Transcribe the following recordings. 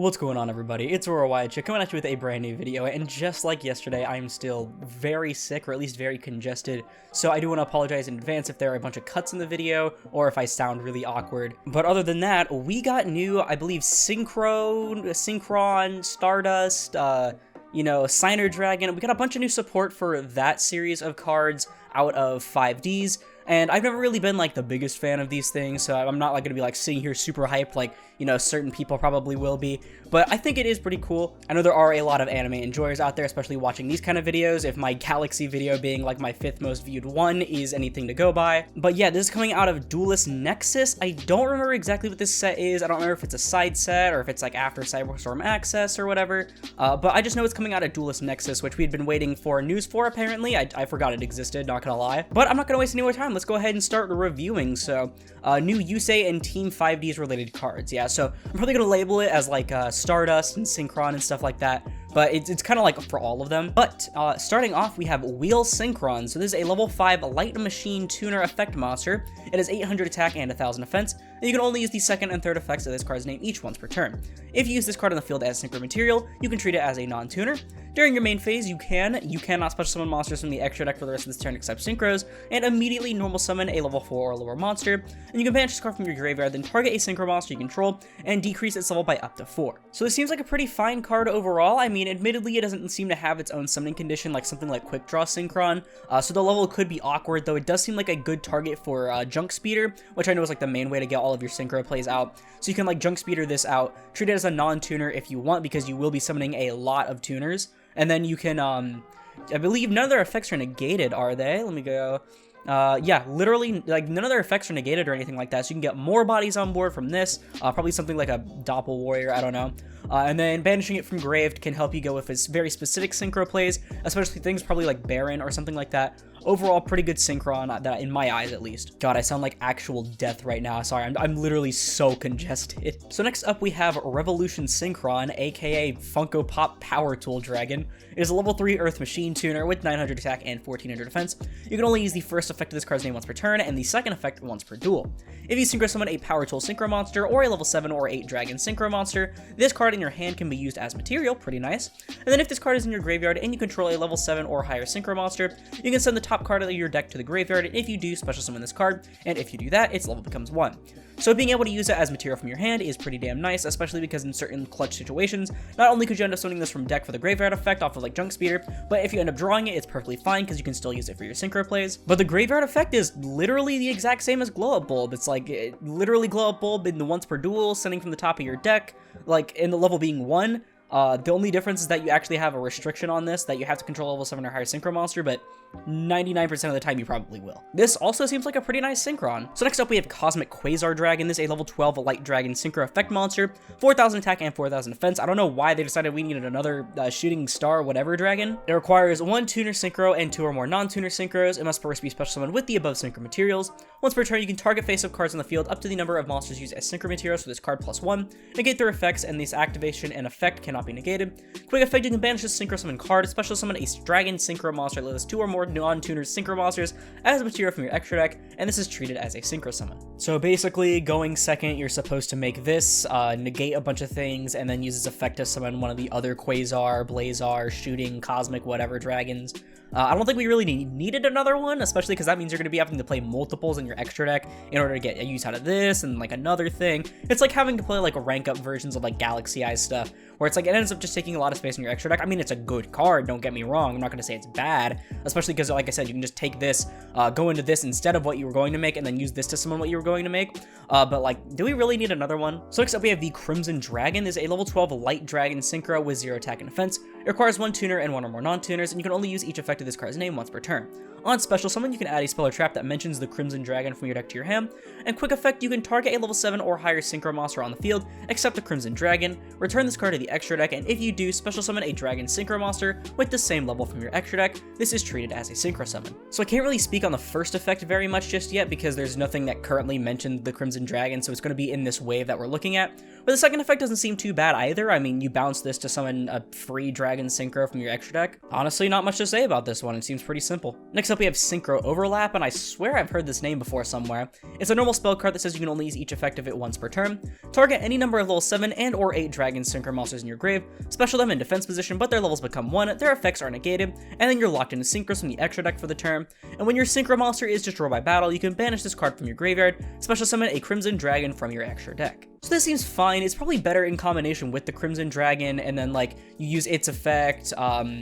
What's going on, everybody? It's Wyatt coming at you with a brand new video, and just like yesterday, I'm still very sick, or at least very congested, so I do want to apologize in advance if there are a bunch of cuts in the video, or if I sound really awkward. But other than that, we got new, I believe, Synchron, Stardust, Signer Dragon. We got a bunch of new support for that series of cards out of 5Ds. And I've never really been, like, the biggest fan of these things, so I'm not, like, going to be, like, sitting here super hyped like, certain people probably will be. But I think it is pretty cool. I know there are a lot of anime enjoyers out there, especially watching these kind of videos, if my Galaxy video being, like, my 5th most viewed one is anything to go by. But yeah, this is coming out of Duelist Nexus. I don't remember exactly what this set is. I don't remember if it's a side set, or if it's, like, after Cyberstorm Access or whatever. But I just know it's coming out of Duelist Nexus, which we had been waiting for news for, apparently. I forgot it existed, not gonna lie. But I'm not gonna waste any more time. Let's go ahead and start reviewing. So new Yusei and Team 5Ds related cards. Yeah, so I'm probably gonna label it as like Stardust and Synchron and stuff like that, but it's kind of like for all of them. But starting off, we have Wheel Synchron. So this is a level 5 light machine tuner effect monster. It has 800 attack and 1000 defense, and you can only use the second and third effects of this card's name each once per turn. If you use this card on the field as synchro material, you can treat it as a non-tuner. During your main phase, you cannot special summon monsters from the extra deck for the rest of this turn except synchros, and immediately normal summon a level 4 or lower monster, and you can banish this card from your graveyard, then target a synchro monster you control, and decrease its level by up to 4. So this seems like a pretty fine card overall. I mean, admittedly, it doesn't seem to have its own summoning condition like something like Quick Draw Synchron, so the level could be awkward, though it does seem like a good target for Junk Speeder, which I know is like the main way to get all of your synchro plays out. So you can like Junk Speeder this out, treat it as a non-tuner if you want, because you will be summoning a lot of tuners. And then you can, I believe none of their effects are negated, are they? Let me go. Yeah, literally, like, none of their effects are negated or anything like that, so you can get more bodies on board from this, probably something like a Doppel Warrior, I don't know. And then banishing it from Graved can help you go with its very specific synchro plays, especially things probably like Baron or something like that. Overall, pretty good synchron, that in my eyes at least. God, I sound like actual death right now. Sorry, I'm literally so congested. So next up, we have Revolution Synchron, aka Funko Pop Power Tool Dragon. It is a level 3 Earth Machine Tuner with 900 attack and 1400 defense. You can only use the first effect of this card's name once per turn, and the second effect once per duel. If you synchro summon a Power Tool Synchro monster, or a level 7 or 8 Dragon Synchro monster, this card in your hand can be used as material, pretty nice. And then if this card is in your graveyard and you control a level 7 or higher Synchro monster, you can send the top card of your deck to the graveyard, and if you do, special summon this card, and if you do that, its level becomes 1. So being able to use it as material from your hand is pretty damn nice, especially because in certain clutch situations, not only could you end up summoning this from deck for the graveyard effect off of like Junk Speeder, but if you end up drawing it, it's perfectly fine because you can still use it for your synchro plays. But the graveyard effect is literally the exact same as Glow Up Bulb. It's like literally Glow Up Bulb in the once per duel, sending from the top of your deck, like in the level being 1. The only difference is that you actually have a restriction on this, that you have to control level 7 or higher synchro monster, but 99% of the time you probably will. This also seems like a pretty nice synchron. So next up we have Cosmic Quasar Dragon. This is a level 12 light dragon synchro effect monster, 4000 attack and 4000 defense. I don't know why they decided we needed another shooting star whatever dragon. It requires 1 tuner synchro and 2 or more non-tuner synchros. It must first be special summoned with the above synchro materials. Once per turn, you can target face-up cards on the field up to the number of monsters used as synchro materials for this card plus 1, negate their effects, and this activation and effect cannot be negated. Quick effect, you can banish this synchro summon card, special summon a dragon synchro monster that lists 2 or more non-tuner synchro monsters as a material from your extra deck, and this is treated as a synchro summon. So basically, going second, you're supposed to make this, negate a bunch of things, and then use this effect to summon one of the other Quasar, Blazar, shooting, cosmic, whatever dragons. I don't think we really needed another one, especially because that means you're going to be having to play multiples in your extra deck in order to get a use out of this and like another thing. It's like having to play like rank up versions of like Galaxy Eyes stuff, where it's like it ends up just taking a lot of space in your extra deck. I mean, it's a good card, don't get me wrong. I'm not going to say it's bad, especially because like I said, you can just take this, go into this instead of what you were going to make, and then use this to summon what you were going to make. But like, do we really need another one? So next up we have the Crimson Dragon. This is a level 12 light dragon synchro with 0 attack and defense. It requires 1 tuner and 1 or more non-tuners, and you can only use each effect of this card's name once per turn. On special summon, you can add a spell or trap that mentions the Crimson Dragon from your deck to your hand, and quick effect, you can target a level 7 or higher synchro monster on the field, except the Crimson Dragon, return this card to the extra deck, and if you do, special summon a dragon synchro monster with the same level from your extra deck. This is treated as a synchro summon. So I can't really speak on the first effect very much just yet, because there's nothing that currently mentioned the Crimson Dragon, so it's going to be in this wave that we're looking at. But the second effect doesn't seem too bad either. I mean, you bounce this to summon a free Dragon Synchro from your extra deck. Honestly, not much to say about this one. It seems pretty simple. Next up, we have Synchro Overlap, and I swear I've heard this name before somewhere. It's a normal spell card that says you can only use each effect of it once per turn. Target any number of level 7 and or 8 Dragon Synchro monsters in your grave, special them in defense position, but their levels become 1, their effects are negated, and then you're locked into Synchros from the extra deck for the turn. And when your Synchro monster is destroyed by battle, you can banish this card from your graveyard, special summon a Crimson Dragon from your extra deck. So this seems fine. It's probably better in combination with the Crimson Dragon, and then like you use its effect,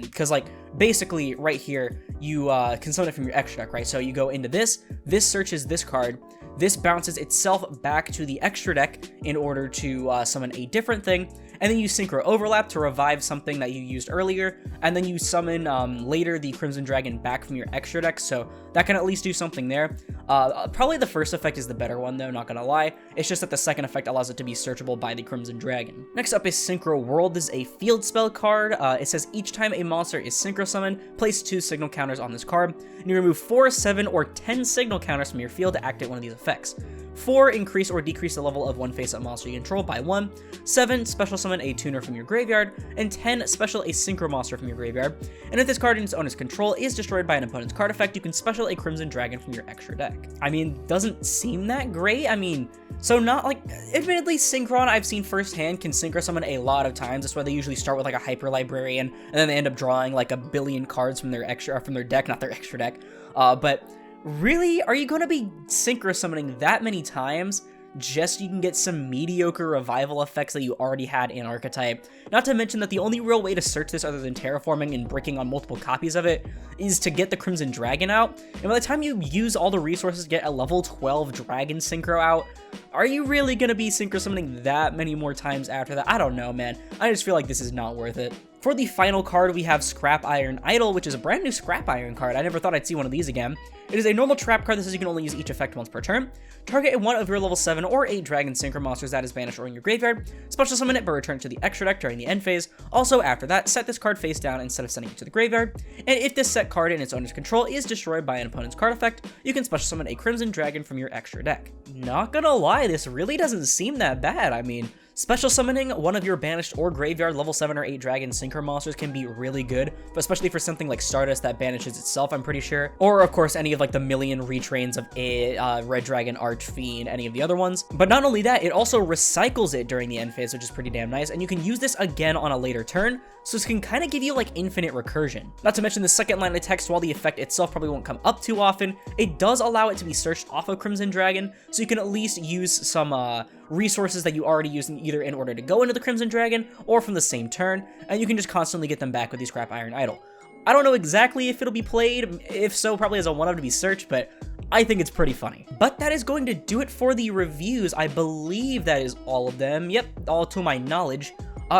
because like basically right here you can summon it from your extra deck, right? So you go into this searches this card, this bounces itself back to the extra deck in order to summon a different thing, and then you Synchro Overlap to revive something that you used earlier, and then you summon later the Crimson Dragon back from your extra deck, so that can at least do something there. Probably the first effect is the better one though, not gonna lie. It's just that the second effect allows it to be searchable by the Crimson Dragon. Next up is Synchro World. This is a field spell card. It says each time a monster is Synchro summoned, place 2 signal counters on this card, and you remove 4, 7, or 10 signal counters from your field to activate one of these effects. 4, increase or decrease the level of one face-up monster you control by 1, 7, special summon a tuner from your graveyard, and 10, special a Synchro monster from your graveyard. And if this card in its owner's control is destroyed by an opponent's card effect, you can special a Crimson Dragon from your extra deck. I mean, doesn't seem that great. I mean, so not like, admittedly, Synchron I've seen firsthand can Synchro summon a lot of times. That's why they usually start with like a Hyper Librarian, and then they end up drawing like a billion cards from their deck, not their extra deck. But really, are you going to be Synchro summoning that many times just so you can get some mediocre revival effects that you already had in Archetype? Not to mention that the only real way to search this other than terraforming and bricking on multiple copies of it is to get the Crimson Dragon out, and by the time you use all the resources to get a level 12 Dragon Synchro out, are you really going to be Synchro summoning that many more times after that? I don't know, man. I just feel like this is not worth it. For the final card, we have Scrap Iron Idol, which is a brand new Scrap Iron card. I never thought I'd see one of these again. It is a normal trap card that says you can only use each effect once per turn. Target one of your level 7 or 8 Dragon Synchro monsters that is banished or in your graveyard. Special summon it, but return to the extra deck during the end phase. Also, after that, set this card face down instead of sending it to the graveyard. And if this set card in its owner's control is destroyed by an opponent's card effect, you can special summon a Crimson Dragon from your extra deck. Not gonna lie, this really doesn't seem that bad. I mean, special summoning one of your banished or graveyard level 7 or 8 Dragon Synchro monsters can be really good, especially for something like Stardust that banishes itself, I'm pretty sure. Or, of course, any of like the million retrains of Red Dragon, Archfiend, any of the other ones. But not only that, it also recycles it during the end phase, which is pretty damn nice, and you can use this again on a later turn, so this can kind of give you like infinite recursion. Not to mention the second line of text, while the effect itself probably won't come up too often, it does allow it to be searched off of Crimson Dragon, so you can at least use some resources that you already used either in order to go into the Crimson Dragon or from the same turn, and you can just constantly get them back with the Scrap Iron Idol. I don't know exactly if it'll be played, if so, probably as a one-of to be searched, but I think it's pretty funny. But that is going to do it for the reviews. I believe that is all of them. Yep, all to my knowledge.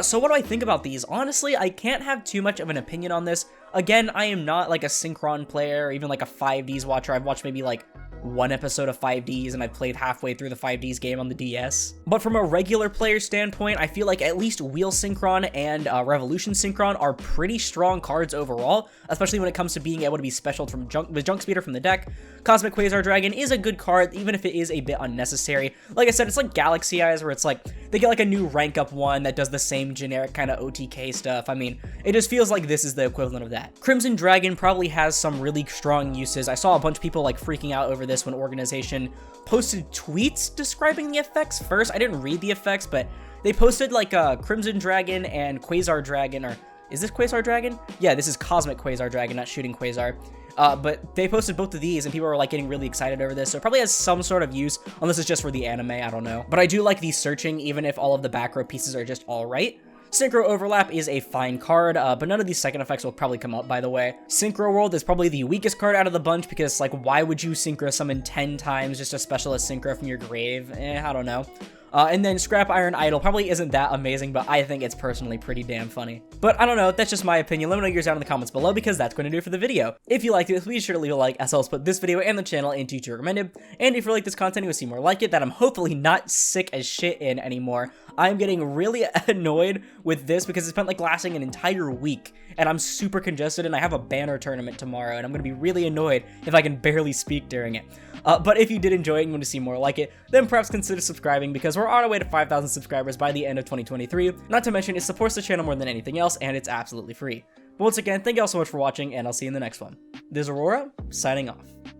So what do I think about these? Honestly, I can't have too much of an opinion on this. Again, I am not like a Synchron player or even like a 5Ds watcher. I've watched maybe like one episode of 5Ds, and I've played halfway through the 5Ds game on the DS. But from a regular player standpoint, I feel like at least Wheel Synchron and Revolution Synchron are pretty strong cards overall, especially when it comes to being able to be special from with Junk Speeder from the deck. Cosmic Quasar Dragon is a good card, even if it is a bit unnecessary. Like I said, it's like Galaxy Eyes, where it's like they get like a new rank up one that does the same generic kind of OTK stuff. I mean, it just feels like this is the equivalent of that. Crimson Dragon probably has some really strong uses. I saw a bunch of people like freaking out over this when Organization posted tweets describing the effects first. I didn't read the effects, but they posted like Crimson Dragon and Quasar Dragon, or is this Quasar Dragon? Yeah, this is Cosmic Quasar Dragon, not Shooting Quasar. But they posted both of these, and people were like getting really excited over this, so it probably has some sort of use, unless it's just for the anime, I don't know. But I do like the searching, even if all of the back row pieces are just alright. Synchro Overlap is a fine card, but none of these second effects will probably come up, by the way. Synchro World is probably the weakest card out of the bunch, because, like, why would you Synchro summon 10 times just a specialist Synchro from your grave? I don't know. And then Scrap Iron Idol probably isn't that amazing, but I think it's personally pretty damn funny. But I don't know, that's just my opinion. Let me know yours down in the comments below, because that's going to do it for the video. If you liked it, please be sure to leave a like, as well as put this video and the channel into to recommended. And if you like this content and you want to see more like it, that I'm hopefully not sick as shit in anymore. I'm getting really annoyed with this because it's been like lasting an entire week, and I'm super congested, and I have a banner tournament tomorrow, and I'm going to be really annoyed if I can barely speak during it. But if you did enjoy it and you want to see more like it, then perhaps consider subscribing, because we're on our way to 5,000 subscribers by the end of 2023. Not to mention, it supports the channel more than anything else, and it's absolutely free. But once again, thank you all so much for watching, and I'll see you in the next one. This is Aurora, signing off.